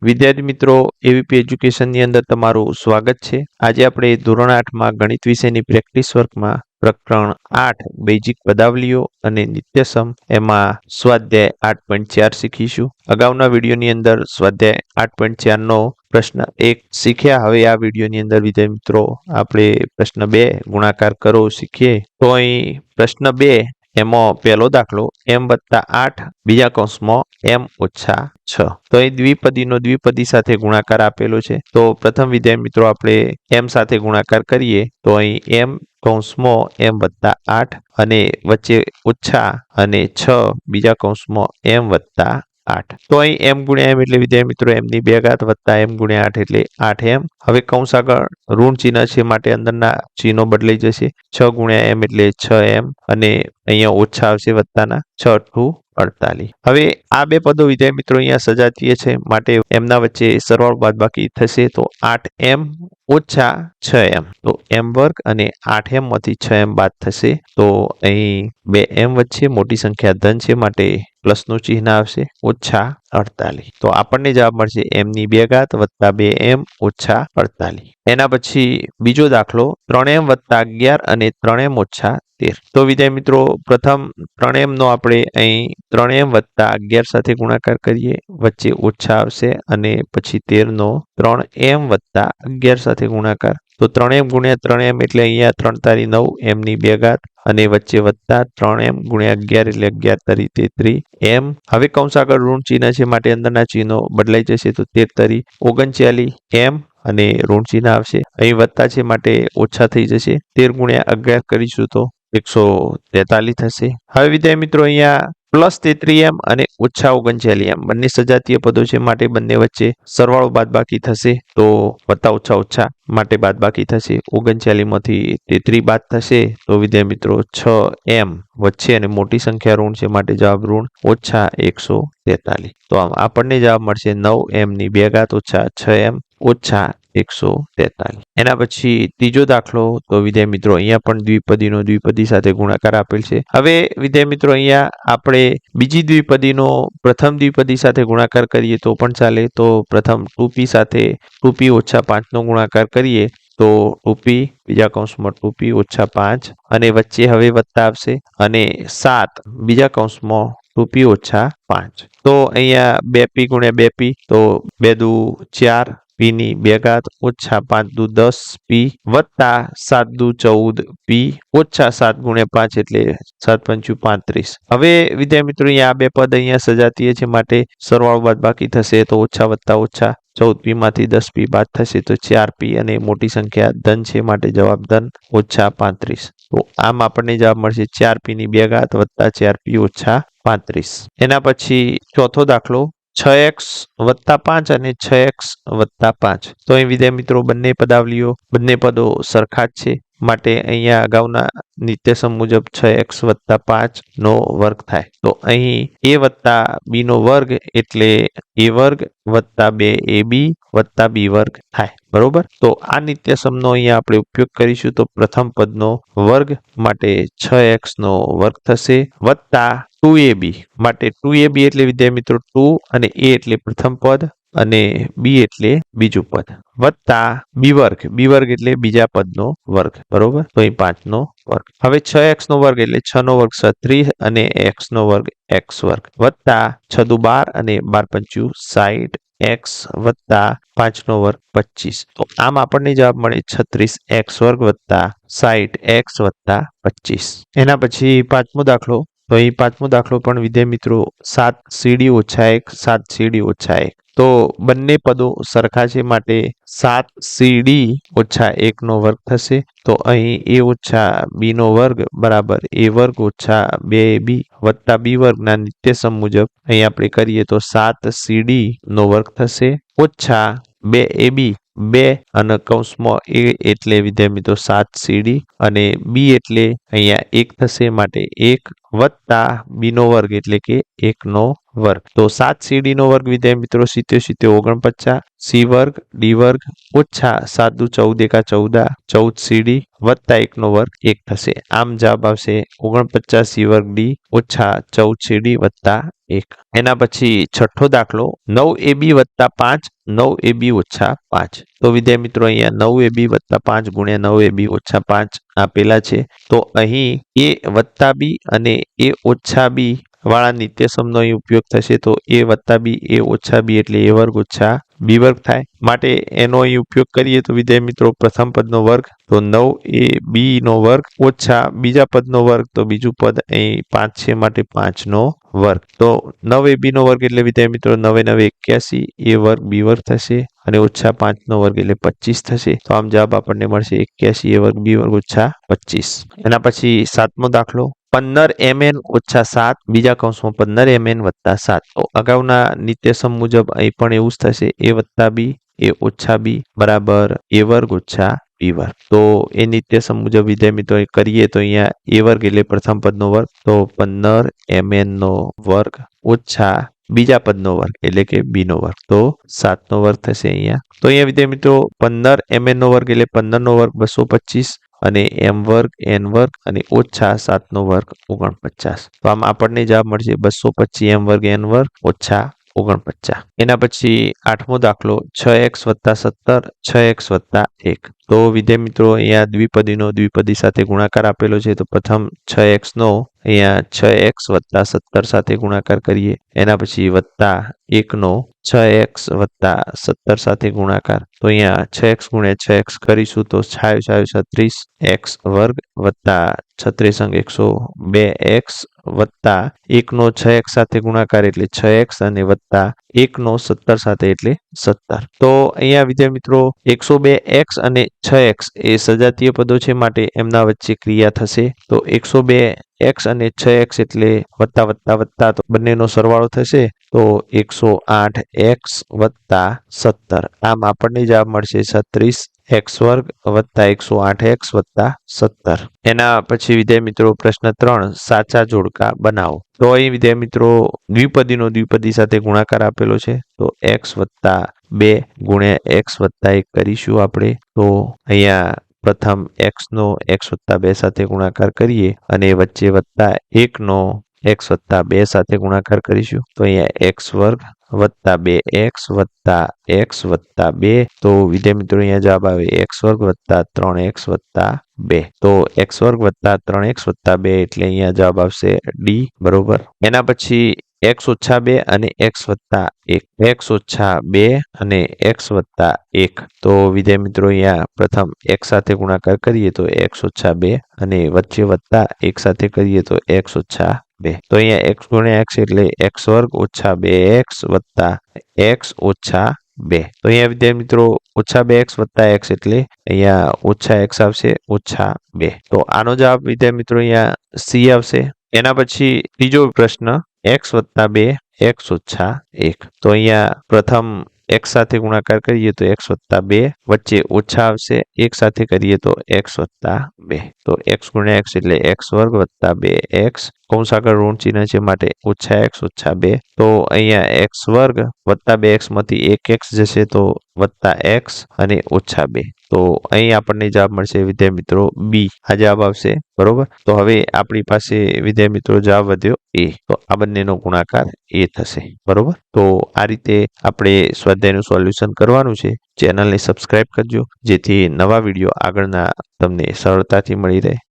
વિદ્યાર્થી મિત્રો, એવીપી એજ્યુકેશનની અંદર તમારું સ્વાગત છે। આજે આપણે ધોરણ 8માં ગણિત વિષયની પ્રેક્ટિસ વર્કમાં પ્રકરણ 8 બેઝિક પદાવલીઓ અને નિત્યસમ એમાં સ્વાધ્યાય 8.4 શીખીશું। અગાઉના વિડીયોની અંદર સ્વાધ્યાય 8.4 નો પ્રશ્ન 1 શીખ્યા। હવે આ વિડીયોની અંદર વિદ્યાર્થી મિત્રો આપણે પ્રશ્ન 2 ગુણાકાર કરો શીખીએ। તો અહીં પ્રશ્ન 2 એમાં પહેલો દાખલો m+8 બીજા કૌંસમાં m-6। તો અહીં દ્વિપદીનો દ્વિપદી સાથે ગુણાકાર આપેલો છે। તો પ્રથમ વિદ્યાર્થી મિત્રો આપણે m સાથે ગુણાકાર કરીએ તો અહીં m કૌંસમાં m+8 અને વચ્ચે ઓછા અને 6 બીજા કૌંસમાં m+8। તો અહીં m ગુણ્યા m એટલે વિદ્યાર્થી મિત્રો m ની 2 ઘાત વત્તા m ગુણ્યા 8 એટલે 8m। હવે કૌંસ આગળ ઋણ ચિહ્ન છે માટે અંદરના ચિહ્નો બદલાઈ જશે। 6 ગુણ્યા m એટલે 6m અને અહીંયા ઓછા આવશે વત્તાના 6 × 48। હવે આ બે પદો વિદ્યાર્થી મિત્રો અહીંયા સજાતીય છે માટે એમના વચ્ચે સરવાળો બાદબાકી થશે તો 8m - 6m તો m² અને 8m માંથી 6m બાદ થશે તો અહીં 2m વચ્ચે મોટી સંખ્યા ધન છે માટે પ્લસનું ચિહ્ન આવશે -48। તો આપણને જવાબ મળશે m ની 2 ઘાત વત્તા 2m - 48। એના પછી બીજો દાખલો 3m + 11 અને 3m - 13। તો વિદ્યાર્થી મિત્રો પ્રથમ 3m નો આપણે અહીં 3m + 11 સાથે ગુણાકાર કરીએ, વચ્ચે ઓછા આવશે અને પછી 13 નો 3m + 11 સાથે ગુણાકાર તો 3m × 3m એટલે અહીંયા 3 તારી 9 m ની 2 ઘાત અને વચ્ચે વત્તા 3m × 11 એટલે 11 તારી 33m। હવે કૌંસ આગળ ઋણ ચિહ્ન છે માટે અંદરના ચિહ્નો બદલાઈ જશે તો 13 તારી 39m અને ઋણ ચિહ્ન આવશે। અહીં વત્તા છે માટે ઓછા થઈ જશે। 13 × 11 કરીશું તો 143 થશે। હવે વિદ્યાર્થી મિત્રો અહીંયા +33m અને -39m બંને સજાતીય પદો છે માટે બંને વચ્ચે સરવાળો બાદબાકી થશે તો વત્તા ઓછા ઓછા માટે બાદબાકી થશે। 39 માંથી 33 બાદ થશે તો વિદ્યાર્થી મિત્રો 6m વચ્ચે અને મોટી સંખ્યા ઋણ છે માટે જવાબ ઋણ -143। તો આપણને જવાબ મળશે 9m ની 2 ઘાત ઓછા 6m ઓછા 143। એના પછી ત્રીજો દાખલો તો વિદ્યાર્થી મિત્રો અહીંયા પણ દ્વિપદીનો દ્વિપદી સાથે ગુણાકાર આપેલ છે। હવે વિદ્યાર્થી મિત્રો અહીંયા આપણે બીજી દ્વિપદીનો પ્રથમ દ્વિપદી સાથે ગુણાકાર કરીએ તો પણ ચાલે। તો પ્રથમ 2p સાથે 2p - 5 નો ગુણાકાર કરીએ તો 2p બીજા કૌંસમાં 2p - 5 અને વચ્ચે હવે વત્તા આવશે અને 7 બીજા કૌંસમાં 2p - 5 તો અહીંયા 2p × 2p તો 2 દુ 4 p ની 2 ઘાત ઓછા 5 દુ 10p વત્તા 7 દુ 14p ઓછા 7 × 5 એટલે 7 × 5 = 35। હવે વિદ્યાર્થી મિત્રો અહીંયા આ બે પદ અહીંયા સજાતીય છે માટે સરવાળો બાદબાકી થશે તો ઓછા વત્તા ઓછા 14p માંથી 10p બાદ થશે તો 4p અને મોટી સંખ્યા ધન છે માટે જવાબ ધન -35। તો આમ આપણને જવાબ મળશે 4p ની 2 ઘાત વત્તા 4p - 35। એના પછી ચોથો દાખલો 6x + 5 અને 6x + 5। તો અહીં વિદ્યાર્થી મિત્રો બંને પદાવલીઓ બંને પદો સરખા જ છે માટે અહીંયા અગાઉના નિત્યસમ મુજબ 6x + 5 નો વર્ગ થાય તો અહીં a + b નો વર્ગ એટલે a² + 2ab + b² થાય બરોબર। તો આ નિત્યસમનો અહીંયા આપણે ઉપયોગ કરીશું તો પ્રથમ પદનો વર્ગ માટે 6x નો વર્ગ થશે વત્તા 2ab માટે 2ab એટલે વિદ્યાર્થી મિત્રો 2 અને a એટલે પ્રથમ પદ અને b એટલે બીજું પદ વત્તા b² એટલે બીજા પદનો વર્ગ બરોબર। તો અહીં 5 નો વર્ગ। હવે 6x નો વર્ગ એટલે 6 નો વર્ગ 36 અને x નો વર્ગ x² વત્તા 6 દુ 12 અને 12 × 5 = 60 x વત્તા 5 નો વર્ગ 25। તો આમ આપણને જવાબ મળે 36x² વત્તા 60x વત્તા 25। એના પછી પાંચમો દાખલો તો અહીં પાંચમો દાખલો પણ વિદ્યાર્થી મિત્રો 7cd - 1 7cd - 1 તો બંને પદો સરખા છે માટે 7cd - 1 નો વર્ગ થશે તો અહીં a - b નો વર્ગ બરાબર a² - 2ab વત્તા b² ના નિત્યસમ મુજબ અહીં આપણે કરીએ તો 7cd નો વર્ગ થશે ઓછા 2ab 2 અને કૌંસમાં a એટલે વિદ્યાર્થી મિત્રો 7cd અને b એટલે અહીંયા 1 થશે માટે 1 વત્તા b નો વર્ગ એટલે કે 1 નો વર્ગ. તો 7CD નો વર્ગ વિદ્યાર્થી મિત્રો 70 49 C વર્ગ D વર્ગ ઓછા 7 દુ 14 એકા 14 14CD વત્તા 1 નો વર્ગ 1 થશે. આમ જવાબ આવશે 49 C વર્ગ D ઓછા 14CD વત્તા 1. એના પછી છઠ્ઠો દાખલો 9AB વત્તા 5 9AB ઓછા 5. તો વિદ્યાર્થી મિત્રો અહીંયા 9AB વત્તા 5 ગુણ્યા 9AB ઓછા 5 આપેલા છે. તો અહીં A વત્તા B અને A ઓછા B વાળા નિત્યસમનો અહીં ઉપયોગ થશે. તો A વત્તા B A ઓછા B એટલે A વર્ગ ઓછા B વર્ગ થાય. માટે એનો અહીં ઉપયોગ કરીએ તો વિદ્યાર્થી મિત્રો પ્રથમ પદનો વર્ગ તો 9AB નો વર્ગ ઓછા બીજા પદનો વર્ગ તો બીજું પદ અહીં 5 છે માટે 5 નો વર્ગ. તો 9AB નો વર્ગ એટલે વિદ્યાર્થી મિત્રો 9 9 81 A વર્ગ B વર્ગ થશે અને ઓછા 5 નો વર્ગ એટલે 25 થશે. તો આમ જવાબ આપણને મળશે 81 A વર્ગ B વર્ગ ઓછા 25. એના પછી સાતમો દાખલો 15MN ઓછા 7 બીજા કૌંસમાં 15MN વત્તા 7. તો અગાઉના નિત્યસમ મુજબ અહીં પણ એવું જ થશે. A વત્તા B A ઓછા B બરાબર A વર્ગ ઓછા B વર્ગ. તો એ નિત્યસમ મુજબ વિદ્યાર્થી મિત્રો કરીએ તો અહીંયા A વર્ગ એટલે પ્રથમ પદનો વર્ગ તો 15MN નો વર્ગ ઓછા બીજા પદનો વર્ગ એટલે કે B નો વર્ગ તો 7 નો વર્ગ થશે અહીંયા. તો અહીંયા વિદ્યાર્થી મિત્રો 15MN નો વર્ગ એટલે 15 નો વર્ગ 225 અને M વર્ગ N વર્ગ અને ઓછા 7 નો વર્ગ 49. તો આમ આપણને જવાબ મળશે 225 M વર્ગ N વર્ગ ઓછા 49. એના પછી આઠમો દાખલો 6x વત્તા 17 6x વત્તા 1. તો વિદ્યાર્થી મિત્રો અહીંયા દ્વિપદીનો દ્વિપદી સાથે ગુણાકાર આપેલો છે. તો પ્રથમ 6x નો અહીંયા 6x વત્તા 17 સાથે ગુણાકાર કરીએ. એના પછી વત્તા 1 નો 6x વત્તા 17 સાથે ગુણાકાર. તો અહીંયા 6x ગુણ્યા 6x કરીશું તો 36 x વર્ગ વત્તા 36 102x વત્તા 1 નો 6x સાથે ગુણાકાર એટલે 6x અને વત્તા 1 નો 17 સાથે એટલે 17. તો અહીંયા વિદ્યાર્થી મિત્રો 102x અને 6x એ સજાતીય પદો છે માટે એમના વચ્ચે ક્રિયા થશે. તો 102x અને 6x એટલે વત્તા વત્તા વત્તા તો બંનેનો સરવાળો થશે તો 108x વત્તા 17. આમ આપણને જવાબ મળશે 36x વર્ગ વત્તા 108x વત્તા 17. એના પછી વિદ્યાર્થી મિત્રો પ્રશ્ન 3 સાચા જોડકા બનાવો. તો અહીં વિદ્યાર્થી મિત્રો દ્વિપદીનો દ્વિપદી સાથે ગુણાકાર આપેલો છે. તો x વત્તા 2 ગુણ્યા x વત્તા 1 કરીશું આપણે. તો અહીંયા પ્રથમ x નો x વત્તા 2 સાથે ગુણાકાર કરીએ અને વચ્ચે વત્તા 1 નો x વત્તા 2 સાથે ગુણાકાર કરીશું. તો અહીંયા x વર્ગ વત્તા 2x વત્તા x વત્તા 2. તો વિદ્યાર્થી મિત્રો અહીંયા જવાબ આવે x વર્ગ વત્તા 3x વત્તા 2. તો x વર્ગ વત્તા 3x વત્તા 2 એટલે અહીંયા જવાબ આવશે D બરોબર. એના પછી x ઓછા 2 અને x વત્તા 1 x ઓછા 2 અને x વત્તા 1. તો વિદ્યાર્થી મિત્રો અહીંયા પ્રથમ x સાથે ગુણાકાર કરીએ તો x ઓછા 2 અને વચ્ચે વત્તા 1 સાથે કરીએ તો x ઓછા 2. તો અહીંયા x ગુણ્યા x એટલે x વર્ગ ઓછા 2x વત્તા x ઓછા 2. તો અહીંયા વિદ્યાર્થી મિત્રો ઓછા 2x વત્તા x એટલે અહીંયા ઓછા x આવશે ઓછા 2. તો આનો જવાબ વિદ્યાર્થી મિત્રો અહીંયા C આવશે. એના પછી ત્રીજો પ્રશ્ન x વત્તા 2 x ઓછા 1. તો અહીંયા પ્રથમ x સાથે ગુણાકાર કરીએ તો x વત્તા 2 વચ્ચે ઓછા આવશે 1 સાથે કરીએ તો x વત્તા 2. તો x ગુણ્યા x એટલે x વર્ગ વત્તા 2x કૌંસ આગળ ઋણ ચિહ્ન છે માટે ઓછા x ઓછા 2. તો અહીંયા x વર્ગ વત્તા 2x માંથી 1x જશે તો વત્તા x અને ઓછા 2. તો અહીં આપણને જવાબ મળશે વિદ્યાર્થી મિત્રો B આ જવાબ આવશે બરોબર. તો હવે આપણી પાસે વિદ્યાર્થી મિત્રો જવાબ વધ્યો A. તો આ બંનેનો ગુણાકાર A થશે બરોબર. તો આ રીતે આપણે સ્વાધ્યાયનું સોલ્યુશન કરવાનું છે. ચેનલને સબસ્ક્રાઇબ કરજો જેથી નવા વિડીયો આગળના તમને સરળતાથી મળી રહે.